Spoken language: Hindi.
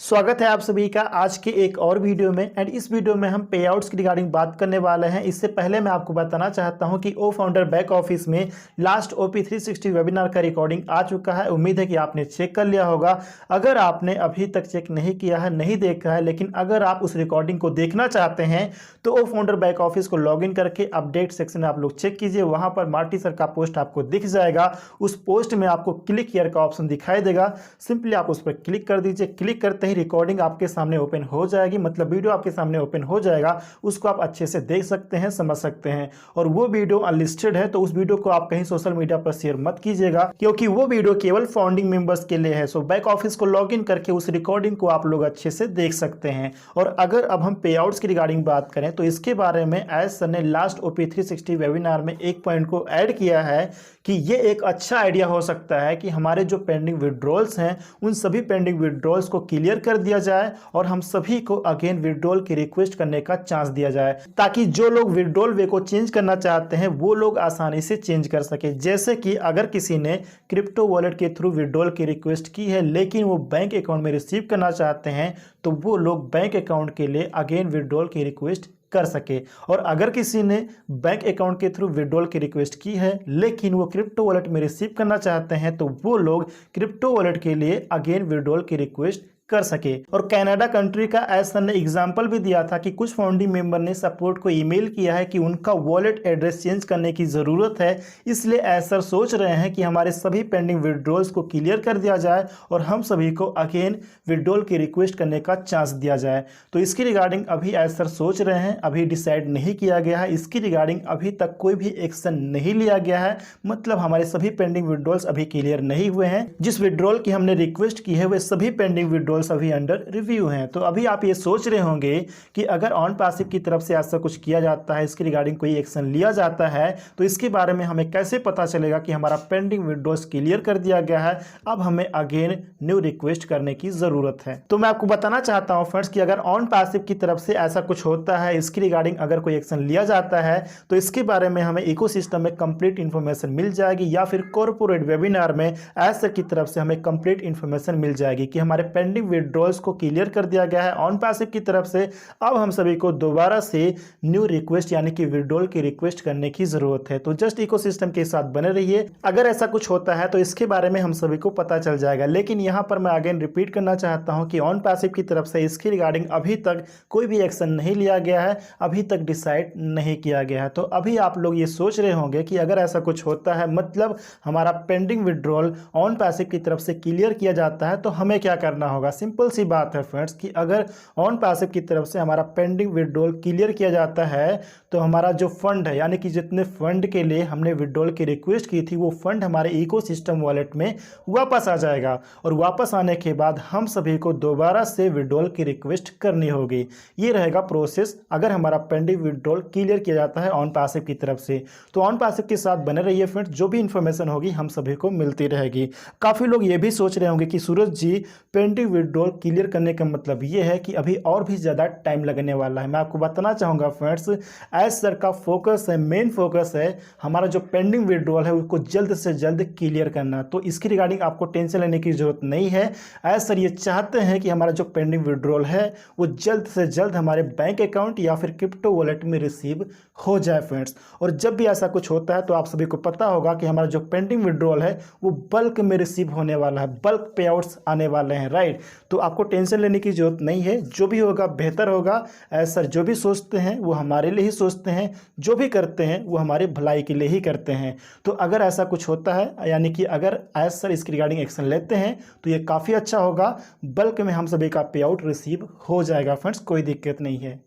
स्वागत है आप सभी का आज के एक और वीडियो में। एंड इस वीडियो में हम पे आउट्स की रिगार्डिंग बात करने वाले हैं। इससे पहले मैं आपको बताना चाहता हूं कि ओ फाउंडर बैक ऑफिस में लास्ट ओपी 360 वेबिनार का रिकॉर्डिंग आ चुका है। उम्मीद है कि आपने चेक कर लिया होगा। अगर आपने अभी तक चेक नहीं किया है, नहीं देखा है, लेकिन अगर आप उस रिकॉर्डिंग को देखना चाहते हैं तो ओ फाउंडर बैक ऑफिस को लॉग इन करके अपडेट सेक्शन में आप लोग चेक कीजिए। वहां पर मार्टी सर का पोस्ट आपको दिख जाएगा। उस पोस्ट में आपको क्लिक हियर का ऑप्शन दिखाई देगा। सिंपली आप उस पर क्लिक कर दीजिए। क्लिक करते ही रिकॉर्डिंग आपके सामने ओपन हो जाएगी, मतलब वीडियो आपके सामने ओपन हो जाएगा। उसको आप अच्छे से देख सकते हैं, समझ सकते हैं। और वो वीडियो अनलिस्टेड है, तो उस वीडियो को आप कहीं सोशल मीडिया पर शेयर मत कीजिएगा, क्योंकि वो वीडियो केवल फाउंडिंग मेंबर्स के लिए है। सो बैक ऑफिस को लॉग इन करके उस रिकॉर्डिंग को आप लोग अच्छे से देख सकते हैं। और अगर अब हम पे आउट्स की रिगार्डिंग बात करें तो इसके बारे में एज सर ने लास्ट ओपी 360 वेबिनार में एक पॉइंट को ऐड किया है कि ये एक अच्छा आइडिया हो सकता है कि हमारे जो पेंडिंग विड्रॉल्स हैं उन सभी पेंडिंग विड्रॉल्स को क्लियर कर दिया जाए और हम सभी को अगेन विड्रॉल की रिक्वेस्ट करने का चांस दिया जाए, ताकि जो लोग विड्रॉल वे को चेंज करना चाहते हैं वो लोग आसानी से चेंज कर सके। जैसे कि अगर किसी ने क्रिप्टो वॉलेट के थ्रू विड्रॉल की रिक्वेस्ट की है लेकिन वो बैंक अकाउंट में रिसीव करना चाहते हैं, तो वो लोग बैंक अकाउंट के लिए अगेन विड्रॉल की रिक्वेस्ट कर सके। और अगर किसी ने बैंक अकाउंट के थ्रू विड्रॉल की रिक्वेस्ट की है लेकिन वो क्रिप्टो वॉलेट में रिसीव करना चाहते हैं, तो वो लोग क्रिप्टो वॉलेट के लिए अगेन विड्रॉल की रिक्वेस्ट कर सके। और कनाडा कंट्री का एज सर ने एग्जांपल भी दिया था कि कुछ फाउंडिंग मेंबर ने सपोर्ट को ईमेल किया है कि उनका वॉलेट एड्रेस चेंज करने की ज़रूरत है। इसलिए एज सर सोच रहे हैं कि हमारे सभी पेंडिंग विड्रॉल्स को क्लियर कर दिया जाए और हम सभी को अगेन विड्रॉल की रिक्वेस्ट करने का चांस दिया जाए। तो इसकी रिगार्डिंग अभी एज सर सोच रहे हैं, अभी डिसाइड नहीं किया गया है। इसकी रिगार्डिंग अभी तक कोई भी एक्शन नहीं लिया गया है, मतलब हमारे सभी पेंडिंग विड्रॉल्स अभी क्लियर नहीं हुए हैं। जिस विड्रॉल की हमने रिक्वेस्ट की है वे सभी पेंडिंग विड्रॉल्स अभी अंडर रिव्यू हैं। तो अभी आप ये सोच रहे होंगे कि अगर ऑन पैसिव की तरफ से ऐसा कुछ किया जाता है, इसकी रिगार्डिंग कोई एक्शन लिया जाता है, तो इसके बारे में हमें कैसे पता चलेगा कि हमारा पेंडिंग विड्रॉल्स क्लियर कर दिया गया है, अब हमें अगेन न्यू रिक्वेस्ट करने की जरूरत है। तो मैं आपको बताना चाहता हूं फ्रेंड्स कि अगर ऑन पैसिव की तरफ से ऐसा कुछ होता है, इसकी रिगार्डिंग अगर कोई एक्शन लिया जाता है, तो इसके बारे में हमें इकोसिस्टम में कंप्लीट इंफॉर्मेशन मिल जाएगी, या फिर कॉर्पोरेट वेबिनार में एज की तरफ से हमें कंप्लीट इंफॉर्मेशन मिल जाएगी कि हमारे पेंडिंग विड्रॉल्स को क्लियर कर दिया गया है ऑन पैसिव की तरफ से। अब हम सभी को दोबारा से न्यू रिक्वेस्ट यानी कि विड्रॉल की रिक्वेस्ट करने की जरूरत है। तो जस्ट इकोसिस्टम के साथ बने रहिए। अगर ऐसा कुछ होता है तो इसके बारे में हम सभी को पता चल जाएगा। लेकिन यहां पर मैं अगेन रिपीट करना चाहता हूं कि ऑन पैसिव की तरफ से इसकी रिगार्डिंग अभी तक कोई भी एक्शन नहीं लिया गया है, अभी तक डिसाइड नहीं किया गया है। तो अभी आप लोग ये सोच रहे होंगे कि अगर ऐसा कुछ होता है, मतलब हमारा पेंडिंग विड्रॉल ऑन पैसिव की तरफ से क्लियर किया जाता है, तो हमें क्या करना होगा। सिंपल सी बात है फ्रेंड्स कि अगर ऑन पैसिव की तरफ से हमारा पेंडिंग विड्रॉल क्लियर किया जाता है तो हमारा जो फंड है, यानी कि जितने फंड के लिए हमने विड्रॉल की रिक्वेस्ट की थी, वो फंड हमारे इकोसिस्टम वॉलेट में वापस आ जाएगा। और वापस आने के बाद हम सभी को दोबारा से विड्रॉल की रिक्वेस्ट करनी होगी। ये रहेगा प्रोसेस अगर हमारा पेंडिंग विड्रॉल क्लियर किया जाता है ऑन पैसिव की तरफ से। तो ऑन पैसिव के साथ बने रहिए फ्रेंड्स, जो भी इंफॉर्मेशन होगी हम सभी को मिलती रहेगी। काफ़ी लोग ये भी सोच रहे होंगे कि सूरज जी, पेंडिंग विड्रॉल क्लियर करने का मतलब ये है कि अभी और भी ज़्यादा टाइम लगने वाला है। मैं आपको बताना चाहूँगा फ्रेंड्स, एज सर का फोकस है, मेन फोकस है हमारा जो पेंडिंग विड्रॉल है उसको जल्द से जल्द क्लियर करना। तो इसकी रिगार्डिंग आपको टेंशन लेने की जरूरत नहीं है। एज सर ये चाहते हैं कि हमारा जो पेंडिंग विड्रॉल है वो जल्द से जल्द हमारे बैंक अकाउंट या फिर क्रिप्टो वॉलेट में रिसीव हो जाए फ्रेंड्स। और जब भी ऐसा कुछ होता है तो आप सभी को पता होगा कि हमारा जो पेंडिंग विड्रॉल है वो बल्क में रिसीव होने वाला है, बल्क पे आउट्स आने वाले हैं, राइट। तो आपको टेंशन लेने की जरूरत नहीं है। जो भी होगा बेहतर होगा। एज सर जो भी सोचते हैं वो हमारे लिए ही सोचते हैं, जो भी करते हैं वो हमारे भलाई के लिए ही करते हैं। तो अगर ऐसा कुछ होता है, यानी कि अगर एज सर इसकी रिगार्डिंग एक्शन लेते हैं, तो ये काफ़ी अच्छा होगा। बल्क में हम सभी का पे आउट रिसीव हो जाएगा फ्रेंड्स, कोई दिक्कत नहीं है।